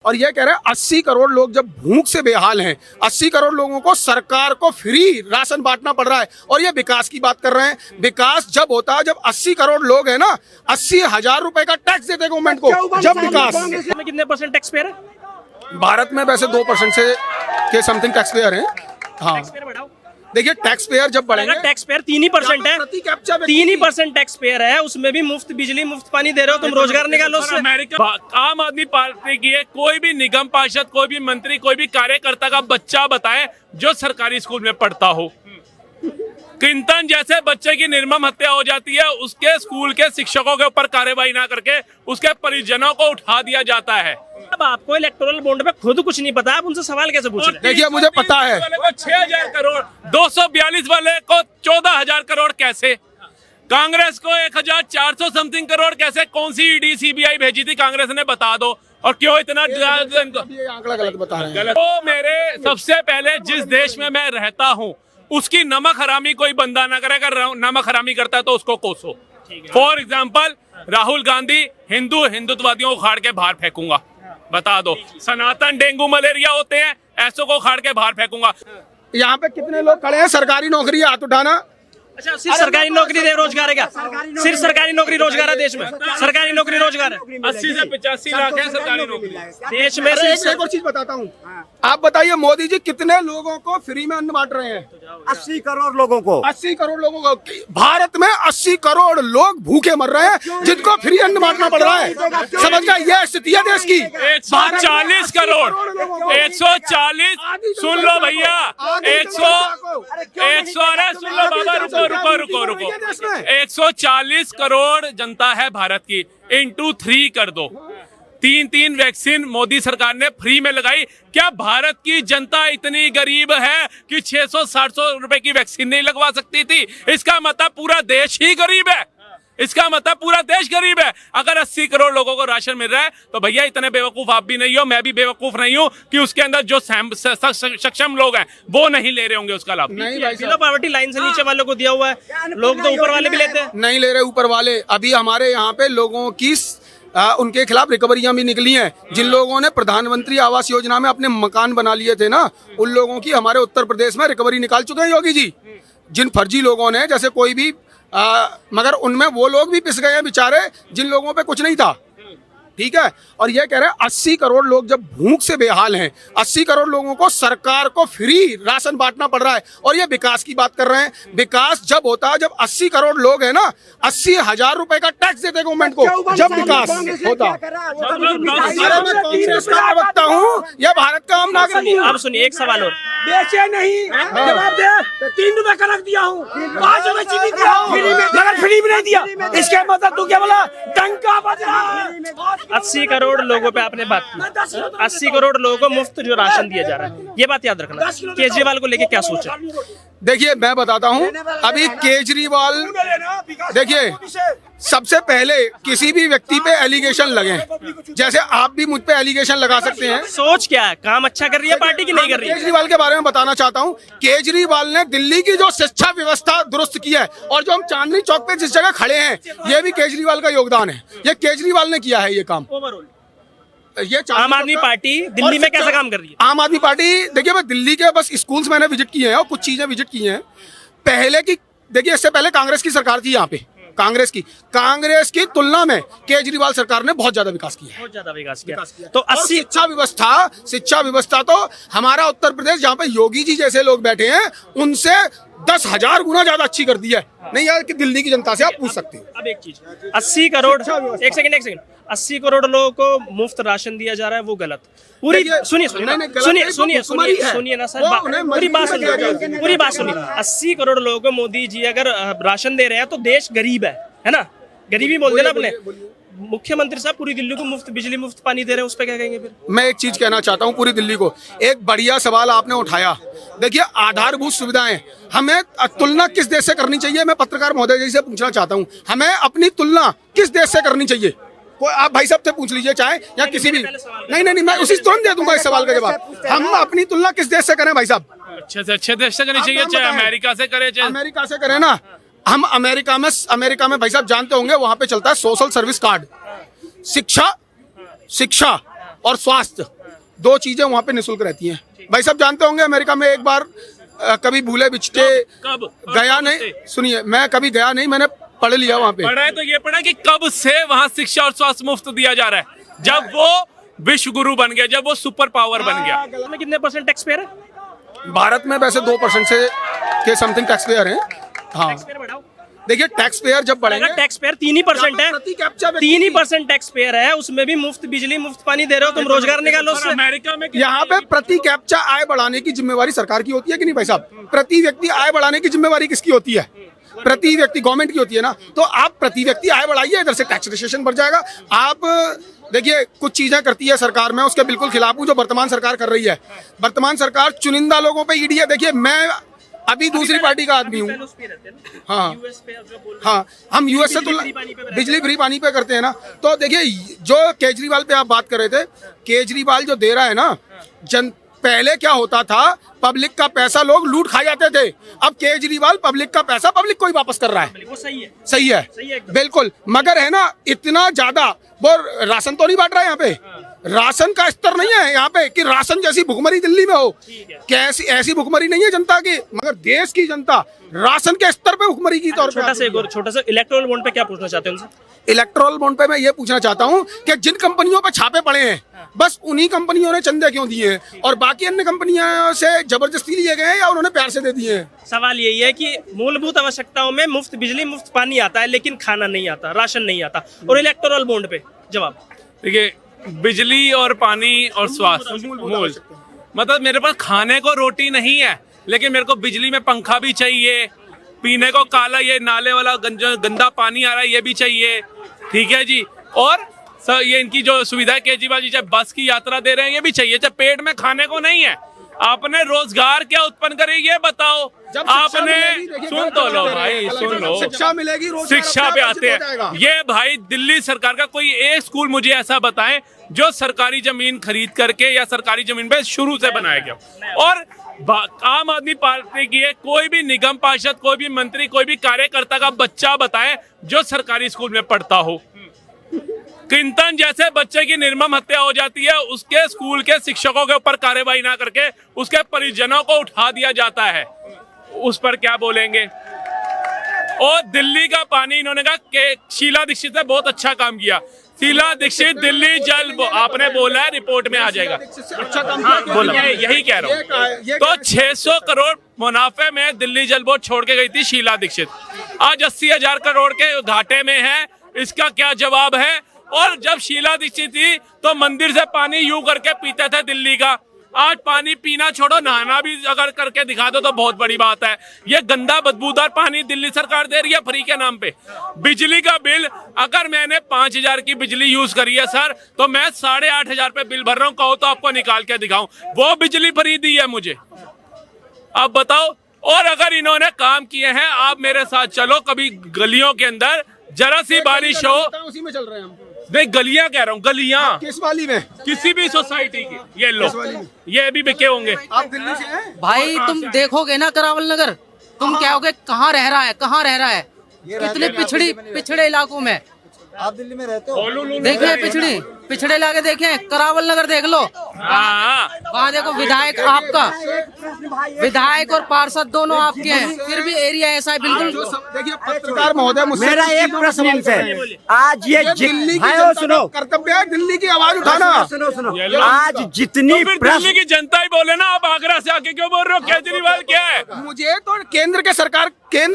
और ये कह रहे हैं 80 करोड़ लोग जब भूख से बेहाल हैं, 80 करोड़ लोगों को सरकार को फ्री राशन बांटना पड़ रहा है, और ये विकास की बात कर रहे हैं। विकास जब होता है जब 80 करोड़ लोग हैं ना 80,000 रुपए का टैक्स देते हैं गवर्नमेंट को, जब विकास। में कितने परसेंट टैक्स पेयर है? भारत में वैसे 2% से के समथिंग टैक्स पेयर हैं। हाँ टैक्स पेयर बढ़ाओ। देखिए टैक्स पेयर जब बढ़ेंगे, टैक्स पेयर 3% है, 3% टैक्स पेयर है, उसमें भी मुफ्त बिजली मुफ्त पानी दे रहे हो तुम, रोजगार निकालो उससे। अमेरिका आम आदमी पार्टी की है, कोई भी निगम पार्षद, कोई भी मंत्री, कोई भी कार्यकर्ता का बच्चा बताए जो सरकारी स्कूल में पढ़ता हो। क्लिंटन जैसे बच्चे की निर्मम हत्या हो जाती है, उसके स्कूल के शिक्षकों के ऊपर कार्रवाई ना करके उसके परिजनों को उठा दिया जाता है। अब आपको इलेक्टोरल बॉन्ड पे खुद कुछ नहीं पता, आप उनसे सवाल कैसे पूछ रहे हैं? देखिए मुझे पता है 6,000 करोड़, 242 वाले को 14,000 करोड़ कैसे, कांग्रेस को 1,400 समथिंग करोड़ कैसे, कौन सी ईडी सीबीआई भेजी थी कांग्रेस ने, बता दो। और क्यों इतना ये आंकड़ा गलत बता रहे हैं। तो मेरे सबसे पहले जिस देश में मैं रहता हूँ उसकी नमक हरामी कोई बंदा ना करे, अगर नमक हरामी करता है तो उसको कोसो। फॉर एग्जाम्पल राहुल गांधी हिंदुत्ववादियों को खाड़ के बाहर फेंकूंगा, बता दो। सनातन डेंगू मलेरिया होते हैं, ऐसों को खाड़ के बाहर फेंकूंगा। यहाँ पे कितने लोग खड़े हैं सरकारी नौकरी, हाथ उठाना। अच्छा, सिर्फ सरकारी नौकरी दे रोजगार है क्या? सिर्फ सरकारी नौकरी रोजगार है देश में? सरकारी नौकरी रोजगार है 80 से 85 लाख है सरकारी नौकरी देश में। एक और चीज बताता हूँ, आप बताइए मोदी जी कितने लोगों को फ्री में अन्न बांट रहे हैं? 80 करोड़ लोगों को। 80 करोड़ लोगों को। भारत में 80 करोड़ लोग भूखे मर रहे हैं जिनको फ्री अन्न बांटना पड़ रहा है। समझ गए? ये स्थिति है देश की। 140 करोड़, 140, सुन लो भैया, 100 अरे सुन लो बाबा, रुको 140 करोड़ जनता है भारत की, इंटू 3 कर दो। 3 वैक्सीन मोदी सरकार ने फ्री में लगाई। क्या भारत की जनता इतनी गरीब है कि 600-700 रुपए की वैक्सीन नहीं लगवा सकती थी? इसका मतलब पूरा देश ही गरीब है, इसका मतलब पूरा देश गरीब है। अगर 80 करोड़ लोगों को राशन मिल रहा है तो भैया इतने बेवकूफ आप भी नहीं हो, मैं भी बेवकूफ नहीं हूँ कि उसके अंदर जो सक्षम लोग हैं वो नहीं ले रहे होंगे उसका लाभ। बिलो पॉवर्टी लाइन से नीचे वालों को दिया हुआ है, लोग तो ऊपर वाले भी लेते हैं। नहीं ले रहे ऊपर वाले। अभी हमारे यहाँ पे लोगों की उनके खिलाफ रिकवरियां भी निकली हैं। जिन लोगों ने प्रधानमंत्री आवास योजना में अपने मकान बना लिए थे ना, उन लोगों की हमारे उत्तर प्रदेश में रिकवरी निकाल चुके हैं योगी जी। जिन फर्जी लोगों ने, जैसे कोई भी मगर उनमें वो लोग भी पिस गए हैं बेचारे जिन लोगों पे कुछ नहीं था। ठीक है, और ये कह रहे हैं 80 करोड़ लोग जब भूख से बेहाल हैं, 80 करोड़ लोगों को सरकार को फ्री राशन बांटना पड़ रहा है, और ये विकास की बात कर रहे हैं। विकास जब होता है जब 80 करोड़ लोग हैं ना 80,000 रुपए का टैक्स देते हैं गवर्नमेंट को, जब विकास होता। अरे मैं कांग्रेस का प्रवक्ता हूँ, यह भारत का आम नागरिक हूँ। अब सुनिए एक सवाल और, बेचे नहीं, जवाब दे। 3 रुपए का रख दिया हूँ, 5 रुपए चीनी दिया हूँ, मगर फ्री में नहीं दिया। इसके मतलब तू क्या बोला? डंका बज रहा है। 80 करोड़ लोगों पे आपने बात की, 80 करोड़ लोगों को मुफ्त जो राशन दिया जा रहा है, ये बात याद रखना। केजरीवाल को लेके क्या सोचा? देखिए मैं बताता हूँ, अभी केजरीवाल, देखिए सबसे पहले किसी भी व्यक्ति पे एलिगेशन लगे, जैसे आप भी मुझ पे एलिगेशन लगा सकते हैं। सोच क्या है? काम अच्छा कर रही है पार्टी की नहीं कर रही है? केजरीवाल के बारे में बताना चाहता हूँ। केजरीवाल ने दिल्ली की जो शिक्षा व्यवस्था दुरुस्त की है, और जो हम चांदनी चौक पे जिस जगह खड़े हैं, ये भी केजरीवाल का योगदान है। ये केजरीवाल ने किया है ये काम। ओवरऑल ये आम आदमी पार्टी दिल्ली में कैसा काम कर रही है? आम आदमी पार्टी, देखिए मैं दिल्ली के बस स्कूल्स मैंने विजिट किए हैं और कुछ चीजें विजिट की हैं। पहले की, देखिए इससे पहले कांग्रेस की सरकार थी यहाँ पे, कांग्रेस की तुलना में केजरीवाल सरकार ने बहुत ज्यादा विकास किया है। बहुत ज्यादा विकास किया। तो 80 शिक्षा व्यवस्था तो हमारा उत्तर प्रदेश, जहाँ पे योगी जी जैसे लोग बैठे हैं, उनसे 10,000 गुना ज्यादा अच्छी कर दी है। नहीं यार कि दिल्ली की जनता से आप पूछ सकते हैं। अब एक चीज, 80 करोड़, एक सेकंड, 80 करोड़ लोगों को मुफ्त राशन दिया जा रहा है, वो गलत। पूरी सुनिए ना सर, पूरी बात सुनिए। 80 करोड़ लोगों को मोदी जी अगर राशन दे रहे हैं तो देश गरीब है ना? गरीबी बोल देना अपने। मुख्यमंत्री साहब पूरी दिल्ली को मुफ्त बिजली मुफ्त पानी दे रहे हैं, उस पर क्या कहेंगे फिर? मैं एक चीज कहना चाहता हूँ पूरी दिल्ली को। एक बढ़िया सवाल आपने उठाया। देखिए आधारभूत सुविधाएं, हमें तुलना किस देश से करनी चाहिए? मैं पत्रकार महोदय जी से पूछना चाहता हूँ, हमें अपनी तुलना किस देश से करनी चाहिए? कोई आप भाई साहब से पूछ लीजिए, चाहे या किसी भी। नहीं, मैं उसी तुरंत दे दूंगा इस सवाल का जवाब। हम अपनी तुलना किस देश से करें भाई साहब? अच्छे से अच्छे देश से करनी चाहिए, चाहे अमेरिका से करे, चाहे अमेरिका से करें ना। हम अमेरिका में भाई साहब जानते होंगे, वहां पे चलता है सोशल सर्विस कार्ड। शिक्षा और स्वास्थ्य, 2 चीजें वहाँ पे निःशुल्क रहती हैं। भाई सब जानते होंगे अमेरिका में एक बार कभी भूले बिछटे कब गया नहीं, सुनिए मैं कभी गया नहीं, मैंने पढ़ लिया वहाँ पे। पढ़ा है तो ये पढ़ा कि कब से वहाँ शिक्षा और स्वास्थ्य मुफ्त दिया जा रहा है, जब वो विश्व गुरु बन गया, जब वो सुपर पावर बन गया। में कितने % टैक्स पेयर है? भारत में वैसे 2% से के समथिंग टैक्स पेयर हैं। हाँ टैक्स पेयर बढ़ाओ। देखिए टैक्स पेयर जब बढ़ेंगे, अगर टैक्स पेयर 3% है, प्रति कैप्चा 3% टैक्स पेयर है, उसमें भी मुफ्त बिजली मुफ्त पानी दे रहे हो, तुम रोजगार निकालो और उससे। अमेरिका में यहाँ पे प्रति कैप्चा आय बढ़ाने की जिम्मेवारी सरकार की होती है कि नहीं भाई साहब? प्रति व्यक्ति आय बढ़ाने की जिम्मेवारी किसकी होती है? प्रति व्यक्ति गवर्नमेंट की होती है ना। तो आप प्रति व्यक्ति आय बढ़ाइए, इधर से टैक्स रजिस्ट्रेशन बढ़ जाएगा। आप देखिए कुछ चीजें करती है सरकार, मैं उसके बिल्कुल खिलाफ हूँ जो वर्तमान सरकार कर रही है। वर्तमान सरकार चुनिंदा लोगों पे ईडी है। देखिए मैं अभी दूसरी पार्टी का आदमी हूँ। हाँ हाँ, हम यूएस से बिजली फ्री पानी पे करते हैं ना। तो देखिए जो केजरीवाल पे आप बात कर रहे थे, केजरीवाल जो दे रहा है ना, पहले क्या होता था, पब्लिक का पैसा लोग लूट खा जाते थे। अब केजरीवाल पब्लिक का पैसा पब्लिक को ही वापस कर रहा है। वो सही है, सही है एकदम। बिल्कुल। मगर है ना इतना ज्यादा वो राशन तो नहीं बांट रहा है यहाँ पे। राशन का स्तर नहीं है यहाँ पे कि राशन जैसी भुखमरी दिल्ली में हो। कैसी ऐसी भुखमरी नहीं है जनता की, मगर देश की जनता राशन के स्तर पे भुखमरी की तौर पे। छोटा सा इलेक्टोरल बॉन्ड पे क्या पूछना चाहते हैं उनसे? इलेक्टोरल बॉन्ड पे मैं ये पूछना चाहता हूँ कि जिन कंपनियों पे छापे पड़े हैं, बस उन्हीं कंपनियों ने चंदे क्यों दिए हैं और बाकी अन्य कंपनियों से जबरदस्ती लिए गए हैं या उन्होंने प्यार से दे दिए हैं? सवाल यही है कि मूलभूत आवश्यकताओं में मुफ्त बिजली मुफ्त पानी आता है, लेकिन खाना नहीं आता, राशन नहीं आता। और इलेक्टोरल बॉन्ड पे जवाब देखिए, बिजली और पानी और स्वास्थ्य मूल, मतलब मेरे पास खाने को रोटी नहीं है, लेकिन मेरे को बिजली में पंखा भी चाहिए, पीने को काला ये नाले वाला गंदा पानी आ रहा है ये भी चाहिए, ठीक है जी। और सर ये इनकी जो सुविधा है केजरीवाल जी, चाहे बस की यात्रा दे रहे हैं ये भी चाहिए। चाहे पेट में खाने को नहीं है, आपने रोजगार क्या उत्पन्न करे ये बताओ। आपने सुन तो लो भाई, सुन लो, शिक्षा मिलेगी, शिक्षा पे आते हैं ये भाई। दिल्ली सरकार का कोई एक स्कूल मुझे ऐसा बताएं जो सरकारी जमीन खरीद करके या सरकारी जमीन पे शुरू से बनाया गया। और आम आदमी पार्टी की है, कोई भी निगम पार्षद, कोई भी मंत्री, कोई भी कार्यकर्ता का बच्चा बताएं जो सरकारी स्कूल में पढ़ता हो। क्लिंटन जैसे बच्चे की निर्मम हत्या हो जाती है, उसके स्कूल के शिक्षकों के ऊपर कार्रवाई ना करके उसके परिजनों को उठा दिया जाता है, उस पर क्या बोलेंगे? और दिल्ली का पानी इन्होंने कहा कि शीला दीक्षित ने बहुत अच्छा काम किया। शीला दीक्षित दिल्ली जल आपने बोला है रिपोर्ट में आ जाएगा। अच्छा काम बोला यही कह रहा हूँ। तो 600 करोड़ मुनाफे में दिल्ली जल बोर्ड छोड़ के गई थी शीला दीक्षित, आज 80,000 करोड़ के घाटे में है। इसका क्या जवाब है? और जब शीला दीक्षित थी तो मंदिर से पानी यूं करके पीते थे दिल्ली का, आज पानी पीना छोड़ो नहाना भी अगर करके दिखा दो तो बहुत बड़ी बात है। ये गंदा बदबूदार पानी दिल्ली सरकार दे रही है फ्री के नाम पे। बिजली का बिल, अगर मैंने 5,000 की बिजली यूज करी है सर, तो मैं 8,500 पे बिल भर रहा हूँ, कहो तो आपको निकाल के दिखाऊं, वो बिजली फ्री दी है मुझे। आप बताओ। और अगर इन्होंने काम किए हैं, आप मेरे साथ चलो कभी गलियों के अंदर, जरा सी बारिश हो, उसी में चल रहे हैं हम। देख गलियां कह रहा हूँ, गलियां किस वाली में? किसी भी सोसाइटी की, ये लो ये भी बिके होंगे। आप दिल्ली से हैं? भाई तुम देखोगे ना करावल नगर, तुम कहोगे कहाँ रह रहा है, कहाँ रह रहा है। कितने पिछड़े इलाकों में आप दिल्ली में रहते हो? देखे पिछड़े इलाके देखे, करावल नगर देख लो। वहाँ देखो विधायक आपका, विधायक और पार्षद दोनों आपके हैं, फिर भी एरिया ऐसा है बिल्कुल। देखिए पत्रकार महोदय, मेरा एक प्रश्न इनसे, आज ये दिल्ली की भाई जनता सुनो, का कर्तव्य है दिल्ली की आवाज उठाना। सुनो, आज जितनी तो फिर प्रश्न दिल्ली की जनता ही बोले ना, आप आगरा से आके क्यों बोल रहे हो केजरीवाल क्या है? मुझे तो केंद्र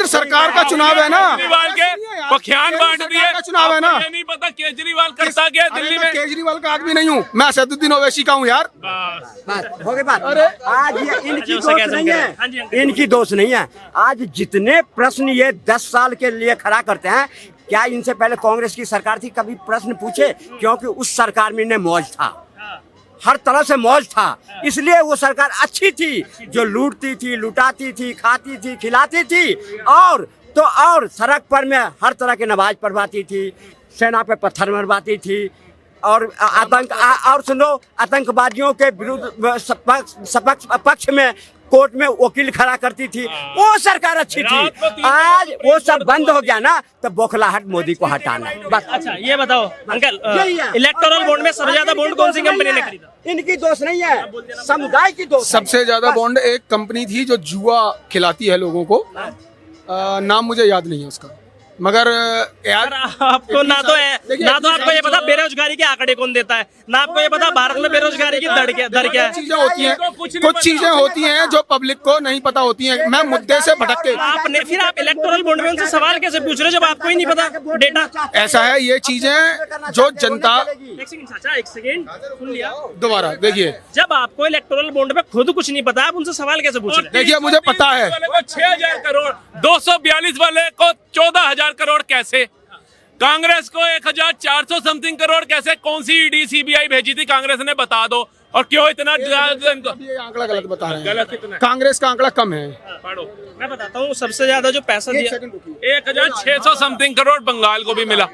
सरकार का चुनाव है ना, केजरीवाल के पखियान बांट दिए, चुनाव है ना। आपको ये नहीं पता केजरीवाल करता क्या है दिल्ली में? केजरीवाल का आदमी नहीं हूँ मैं, असदुद्दीन ओवैसी का हूँ यार। बात हो गई बात। आज ये इनकी दोष नहीं हाँ जी, है, अंकल। इनकी दोष नहीं है। आज जितने प्रश्न ये 10 साल के लिए खड़ा करते हैं, क्या इनसे पहले कांग्रेस की सरकार थी कभी प्रश्न पूछे? क्योंकि उस सरकार में इन्हें मौज था, हर तरह से मौज था, इसलिए वो सरकार अच्छी थी, जो लूटती थी, लुटाती थी, खाती थी, खिलाती थी, और सड़क पर में हर तरह की नमाज पढ़वाती थी, सेना पे पत्थर मरवाती थी, और आतंक और सुनो, आतंकवादियों के विरुद्ध पक्ष में कोर्ट में वकील खड़ा करती थी, वो सरकार अच्छी थी। आज वो सब बंद हो गया ना, तो बौखलाहट मोदी को हटाना है बस। अच्छा ये बताओ अंकल, इलेक्टोरल बॉन्ड में सबसे ज्यादा बॉन्ड कौन सी कंपनी ने खरीदा? इनकी दोष नहीं है, समुदाय की दोष। सबसे ज्यादा बॉन्ड एक कंपनी थी जो जुआ खिलाती है लोगों को, नाम मुझे याद नहीं है उसका, मगर यार आपको ना तो आपको ये पता बेरोजगारी के आंकड़े कौन देता है, ना आपको ये पता भारत में बेरोजगारी की दर क्या है। चीजें होती हैं, कुछ चीजें होती हैं जो पब्लिक को नहीं पता होती हैं। मैं मुद्दे से भटक के फिर आप इलेक्टोरल बॉन्ड में उनसे सवाल कैसे पूछ रहे हो जब आपको ही नहीं पता डेटा? ऐसा है, ये चीजें जो जनता, एक सेकंड सुन लिया, दोबारा देखिए, जब आपको इलेक्टोरल बॉन्ड में खुद कुछ नहीं पता आप उनसे सवाल कैसे पूछ रहे हैं? देखिए मुझे पता है 6,000 करोड़, 242 वाले को 14,000 करोड़ कैसे, कांग्रेस को 1,400 समथिंग करोड़ कैसे, कौन सी ईडी सीबीआई भेजी थी कांग्रेस ने, बता दो। और क्यों इतना ये आंकड़ा गलत बता रहे हैं। गलत कितना है? कांग्रेस का आंकड़ा कम है। पढ़ो, मैं बताता हूँ सबसे ज्यादा जो पैसा दिया 1,600 समथिंग करोड़ बंगाल को भी मिला।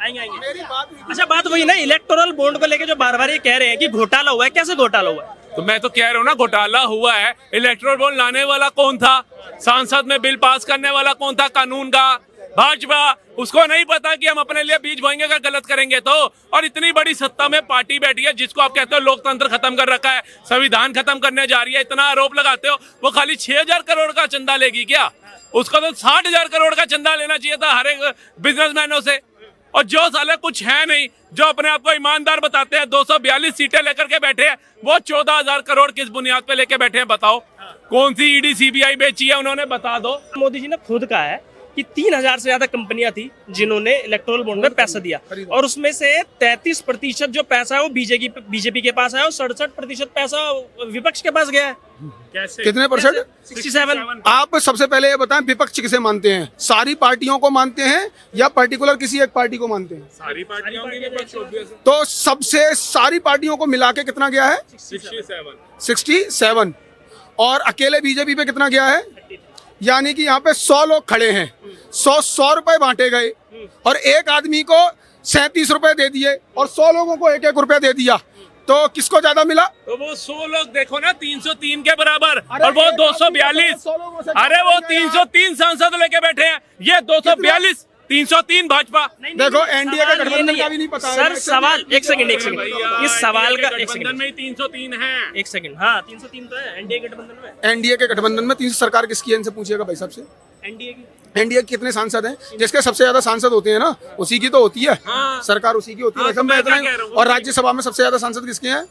आएंगे। अच्छा बात वही ना, इलेक्टोरल बॉन्ड को लेके जो बार बार ये कह रहे हैं कि घोटाला हुआ है, कैसे घोटाला हुआ है? तो मैं तो कह रहा हूँ ना, घोटाला हुआ है। इलेक्टोरल बॉन्ड लाने वाला कौन था, सांसद में बिल पास करने वाला कौन था कानून का? भाजपा। उसको नहीं पता कि हम अपने लिए बीज बोएंगे अगर गलत करेंगे तो। और इतनी बड़ी सत्ता में पार्टी बैठी है जिसको आप कहते हो लोकतंत्र खत्म कर रखा है, संविधान खत्म करने जा रही है, इतना आरोप लगाते हो। वो खाली 6,000 करोड़ का चंदा लेगी क्या? उसको तो 60,000 करोड़ का चंदा लेना चाहिए था हर एक बिजनेसमैनों से। और जो साले कुछ है नहीं, जो अपने आप को ईमानदार बताते हैं, 242 सीटें लेकर के बैठे हैं, वो 14,000 करोड़ किस बुनियाद पे लेके बैठे हैं बताओ? कौन सी ईडी सीबीआई बेची है उन्होंने, बता दो। मोदी जी ने खुद कहा है कि 3,000 से ज्यादा कंपनियां थी जिन्होंने इलेक्टोरल बॉन्ड में पैसा दिया, और उसमें से 33% जो पैसा है वो बीजेपी के पास है और 67% पैसा विपक्ष के पास गया है। कैसे? कितने परसेंट? 67। आप सबसे पहले ये बताएं, विपक्ष किसे मानते हैं? सारी पार्टियों को मानते हैं या पर्टिकुलर किसी एक पार्टी को मानते हैं? सारी पार्टियों की विपक्ष obvious है। तो सबसे सारी पार्टियों को मिला के कितना गया है? 67। और अकेले बीजेपी पे कितना गया है? यानी कि यहाँ पे 100 लोग खड़े हैं, 100 रुपए बांटे गए और एक आदमी को 37 रुपए दे दिए और 100 लोगों को 1-1 रुपया दे दिया, तो किसको ज्यादा मिला? तो वो 100 लोग देखो ना, 303 के बराबर, और वो 242। अरे वो 303 सांसद लेके बैठे हैं, ये 242, 303 भाजपा। देखो एनडीए का गठबंधन का भी नहीं पता है। सर सवाल एक सेकंड इस सवाल का एक गठबंधन में 303 है। एक सेकंड, हाँ 303 तो है एनडीए गठबंधन में। एनडीए के गठबंधन में 300 सरकार किसकी है? इनसे पूछिएगा भाई साहब से। एनडीए की एनडीए के कितने सांसद हैं? जिसके सबसे ज्यादा सांसद होते हैं ना, उसी की तो होती है सरकार, उसी की होती है। तो मैं इतना क्या कह रहा हूँ? और राज्यसभा में सबसे ज्यादा सांसद किसके हैं?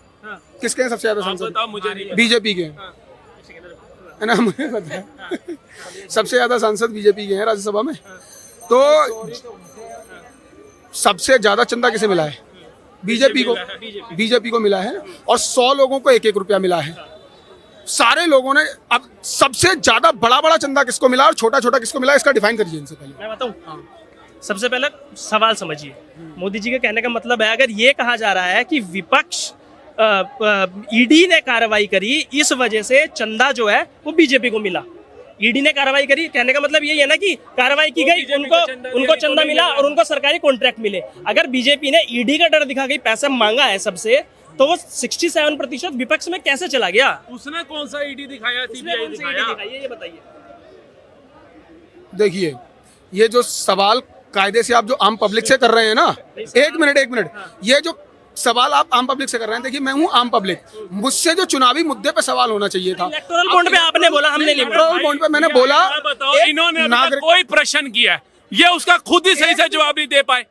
किसके हैं सबसे ज्यादा सांसद? बताओ मुझे नहीं। बीजेपी के है ना, मुझे पता है। सबसे ज्यादा सांसद बीजेपी के हैं राज्यसभा में। तो सबसे ज्यादा चंदा किसे मिला है? बीजेपी को। बीजेपी को मिला है और 100 लोगों को 1-1 रुपया मिला है। सारे लोगों ने। अब सबसे ज्यादा बड़ा चंदा किसको मिला और छोटा किसको मिला, इसका डिफाइन करिए इनसे पहले। मैं बताऊं, सबसे पहले सवाल समझिए। मोदी जी के कहने का मतलब है, अगर ये कहा जा रहा है कि विपक्ष ईडी ने कार्रवाई करी, इस वजह से चंदा जो है वो बीजेपी को मिला। ईडी ने कार्रवाई करी, कहने का मतलब यही है ना कि कार्रवाई की गई, उनको चंदा मिला और उनको सरकारी कॉन्ट्रैक्ट मिले। अगर बीजेपी ने ईडी का डर दिखा के पैसा मांगा है सबसे, तो वो 67% विपक्ष में कैसे चला गया? उसने कौन सा ईडी दिखाया, सीबीआई दिखाया? ये बताइए। देखिए, ये जो सवाल कायदे से आप जो आम पब्लिक से कर रहे हैं ना, एक मिनट, ये जो सवाल आप आम पब्लिक से कर रहे हैं, देखिए मैं हूँ आम पब्लिक, मुझसे जो चुनावी मुद्दे पे सवाल होना चाहिए था। इलेक्टोरल बॉन्ड पे आपने बोला, हमने नहीं बोला। इलेक्टोरल बॉन्ड पे मैंने बोला, बताओ, इन्होंने अभी तक कोई प्रश्न किया है, ये उसका खुद ही सही से जवाब नहीं दे पाए।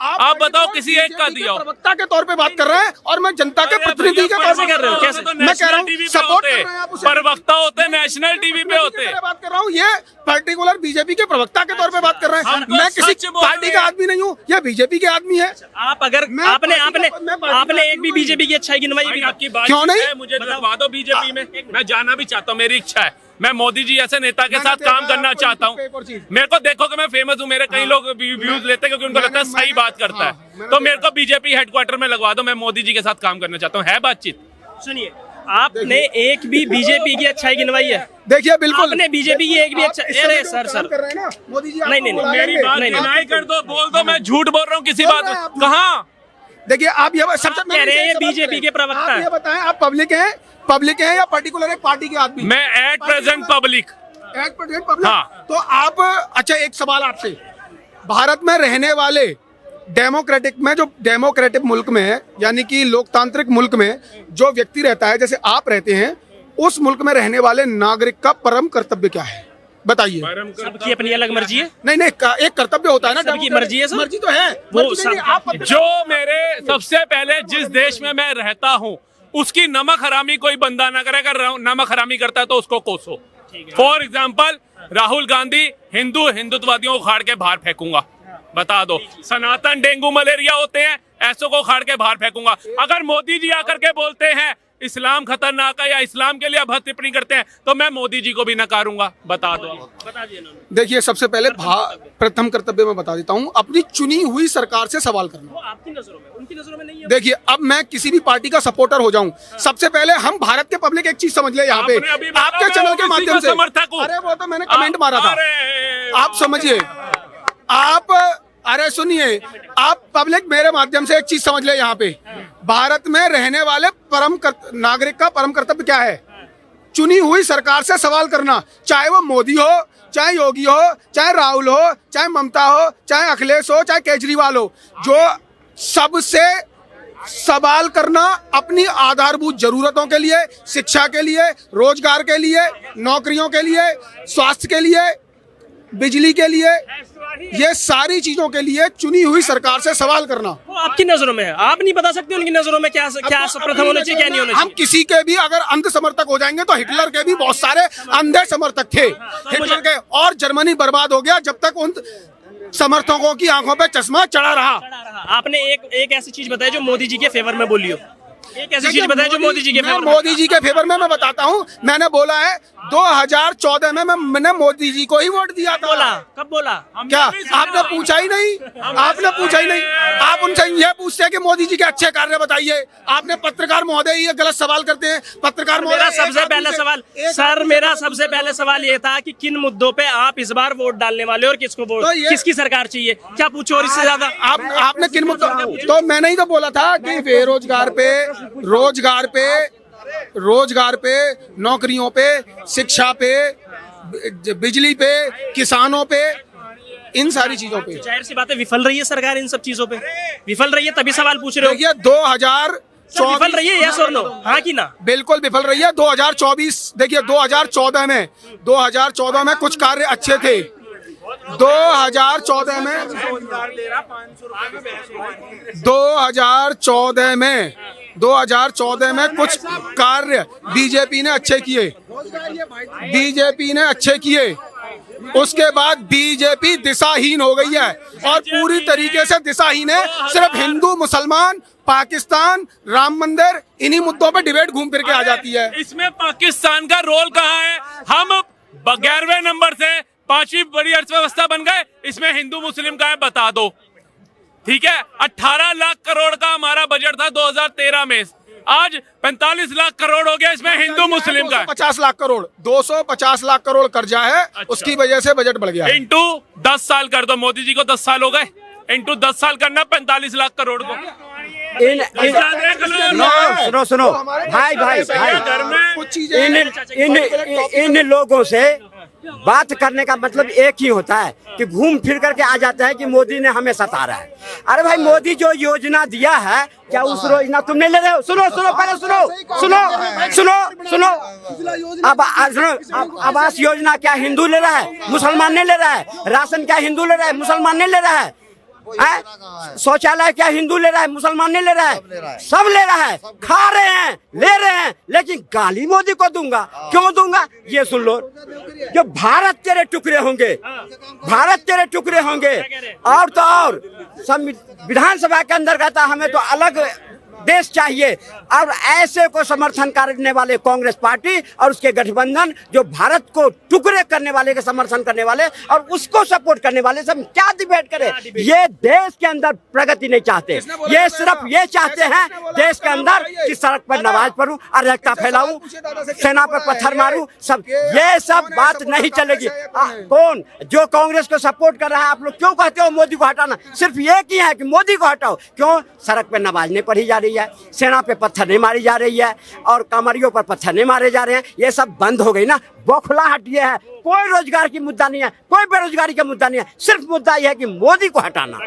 आप बताओ किसी एक का दिया। प्रवक्ता के तौर पे बात कर रहे हैं और मैं जनता के प्रतिनिधि के तौर पे कर रहे हो। कैसे? मैं कह रहा हूँ सपोर्ट कर रहे हैं आप उसे। प्रवक्ता होते नेशनल टीवी पे होते। बात कर रहा हूँ, ये पर्टिकुलर बीजेपी के प्रवक्ता के तौर पे बात कर रहे हैं। मैं किसी पार्टी का आदमी नहीं हूँ, ये बीजेपी के आदमी है। आप अगर आपने एक भी बीजेपी की अच्छाई गिनवाई? आपकी बात क्यों नहीं? मुझे लगवा दो बीजेपी में, मैं जाना भी चाहता हूँ, मेरी इच्छा है। मैं मोदी जी ऐसे नेता के साथ काम करना चाहता हूँ। मेरे को देखो कि मैं फेमस हूँ, मेरे कई लोग व्यूज लेते हैं क्योंकि उनको लगता है सही बात करता है। तो मेरे को बीजेपी हेडक्वार्टर में लगवा दो, मैं मोदी जी के साथ काम करना चाहता हूँ। है बातचीत? सुनिए, आपने एक भी बीजेपी की अच्छाई गिनवाई है? देखिए बिल्कुल आपने बीजेपी की एक भी अच्छा, अरे सर कर रहे हैं ना मोदी जी। नहीं मेरी बात डिनाई कर दो, बोल दो मैं झूठ बोल रहा हूँ किसी बात। कहाँ देखिए आप ये सबसे कह रहे हैं ये बीजेपी के प्रवक्ता आप है। ये बताएं, आप पब्लिक हैं या पर्टिकुलर एक पार्टी के आदमी? मैं at present public. At present public. हाँ। तो आप, अच्छा एक सवाल आपसे, भारत में रहने वाले डेमोक्रेटिक मुल्क में है, यानी कि लोकतांत्रिक मुल्क में जो व्यक्ति रहता है, जैसे आप रहते हैं, उस मुल्क में रहने वाले नागरिक का परम कर्तव्य क्या है, बताइए। सबकी अपनी अलग मर्जी है। नहीं एक कर्तव्य होता है ना, सबकी मर्जी है सर। मर्जी तो है वो मर्जी नहीं, आप जो मेरे सबसे पहले जिस देश में मैं रहता हूँ उसकी नमक हरामी कोई बंदा ना करे, अगर नमक हरामी करता है तो उसको कोसो। फॉर एग्जाम्पल राहुल गांधी हिंदुत्ववादियों को खाड़ के बाहर फेंकूंगा, बता दो। सनातन डेंगू मलेरिया होते हैं, ऐसों को खाड़ के बाहर फेंकूंगा। अगर मोदी जी आकर के बोलते हैं इस्लाम खतरनाक है या इस्लाम के लिए अब टिप्पणी करते हैं तो मैं मोदी जी को भी नकारूंगा, बता दो। बता दिए इन्होंने। देखिए, सबसे पहले प्रथम कर्तव्य मैं बता देता हूँ, अपनी चुनी हुई सरकार से सवाल करना। वो आपकी नजरों में, उनकी नजरों में नहीं है। देखिए, अब मैं किसी भी पार्टी का सपोर्टर हो जाऊं, सबसे पहले हम भारत के पब्लिक एक चीज समझ ले यहाँ पे, आपने अभी बताया आपके मैं चैनल के ओबीसी माध्यम का से। समर्थक हूं। अरे वो तो मैंने कमेंट मारा था, अरे आप समझिए। अरे सुनिए, आप पब्लिक मेरे माध्यम से एक चीज समझ ले यहाँ पे, भारत में रहने वाले नागरिक का परम कर्तव्य क्या है? चुनी हुई सरकार से सवाल करना, चाहे वो मोदी हो, चाहे योगी हो, चाहे राहुल हो, चाहे ममता हो, चाहे अखिलेश हो, चाहे केजरीवाल हो, जो सबसे सवाल करना अपनी आधारभूत जरूरतों के लिए, शिक्षा के लिए, रोजगार के लिए, नौकरियों के लिए, स्वास्थ्य के लिए, बिजली के लिए, ये सारी चीजों के लिए चुनी हुई सरकार से सवाल करना। वो आपकी नजरों में है, आप नहीं बता सकते उनकी नजरों में क्या प्रथम होना चाहिए, क्या नहीं होना हम चाहिए। किसी के भी अगर अंध समर्थक हो जाएंगे तो हिटलर के भी बहुत सारे अंधे समर्थक थे, हिटलर के, और जर्मनी बर्बाद हो गया जब तक उन समर्थकों की आंखों पे चश्मा चढ़ा रहा। आपने एक ऐसी चीज बताई जो मोदी जी के फेवर में बोली हो, एक ऐसी चीज बताई जो मोदी जी के फेवर में। मोदी जी के फेवर में मैं बताता हूँ, मैंने बोला है 2014 में मैंने मोदी जी को ही वोट दिया था। बोला कब बोला? क्या आपने पूछा ही नहीं? आपने पूछा ही नहीं। आप उनसे यह पूछते हैं कि मोदी जी के अच्छे कार्य बताइए। आपने पत्रकार महोदय ये गलत सवाल करते हैं। पत्रकार मेरा महोदय, सबसे पहला सवाल सर, मेरा सबसे पहले सवाल ये था कि किन मुद्दों पे आप इस बार वोट डालने वाले हो और किसको वोट, किसकी सरकार चाहिए, क्या पूछो और इससे ज्यादा? आपने किन मुद्दों, तो मैंने ही तो बोला था कि बेरोजगार पे, रोजगार पे, नौकरियों पे, शिक्षा पे, बिजली पे, किसानों पे, इन सारी चीजों पे। जाहिर सी बात है विफल रही है सरकार इन सब चीजों पे, विफल रही है, तभी सवाल पूछ रहे हो। देखिए 2024 विफल रही है, यस और नो, हाँ कि ना? बिल्कुल विफल रही है। 2024 देखिए, 2014 में कुछ कार्य अच्छे थे। 2014 में कुछ कार्य बीजेपी ने अच्छे किए। उसके बाद बीजेपी दिशाहीन हो गई है, और पूरी तरीके से दिशाहीन है। सिर्फ हिंदू, मुसलमान, पाकिस्तान, राम मंदिर, इन्हीं मुद्दों पे डिबेट घूम फिर के आ जाती है। इसमें पाकिस्तान का रोल कहाँ है? हम 11वें नंबर से 5वीं बड़ी अर्थव्यवस्था बन गए, इसमें हिंदू मुस्लिम का है, बता दो। ठीक है, 18 लाख करोड़ का हमारा बजट था 2013 में, आज 45 लाख करोड़ हो गया, इसमें हिंदू मुस्लिम का 250 लाख करोड़, 250 लाख करोड़ कर्जा है। अच्छा। उसकी वजह से बजट बढ़ गया। इंटू 10 साल कर दो, मोदी जी को 10 साल हो गए, इंटू 10 साल करना 45 लाख करोड़ को। सुनो भाई, कुछ चीजें इन लोगों से बात करने का मतलब एक ही होता है कि घूम फिर करके आ जाता है कि मोदी ने हमें सतारा है। अरे भाई, मोदी जो योजना दिया है, क्या उस योजना तुम नहीं ले रहे हो? सुनो पहले सुनो। अब आवास योजना क्या हिंदू ले रहा है, मुसलमान नहीं ले रहा है? राशन क्या हिंदू ले रहा है, मुसलमान नहीं ले रहा है? शौचालय क्या हिंदू ले रहा है, मुसलमान नहीं ले रहा है? सब ले रहा है, खा रहे हैं, ले रहे हैं, लेकिन गाली मोदी को दूंगा। क्यों दूंगा? ये सुन लो, जो भारत तेरे टुकड़े होंगे, और तो और विधानसभा के अंदर कहता हमें तो अलग देश चाहिए। और ऐसे को समर्थन करने वाले कांग्रेस पार्टी और उसके गठबंधन जो भारत को टुकड़े करने वाले के समर्थन करने वाले और उसको सपोर्ट करने वाले सब क्या डिबेट करें। ये देश के अंदर प्रगति नहीं चाहते, ये सिर्फ ये चाहते हैं देश के अंदर कि सड़क पर नमाज पढ़ूं, अराजकता फैलाऊं, सेना पर पत्थर मारूं, सब ये सब बात नहीं चलेगी। कौन जो कांग्रेस को सपोर्ट कर रहा है, आप लोग क्यों कहते हो मोदी को हटाना? सिर्फ ये की है कि मोदी को हटाओ। क्यों? सड़क पर नमाज नहीं पढ़ी जा रही है, सेना पे पत्थर नहीं मारी जा रही है और कमरियों पर पत्थर नहीं मारे जा रहे हैं। ये सब बंद हो गई ना, बौखलाहट ये है। कोई रोजगार की मुद्दा नहीं है, कोई बेरोजगारी का मुद्दा नहीं है, सिर्फ मुद्दा यह है कि मोदी को हटाना।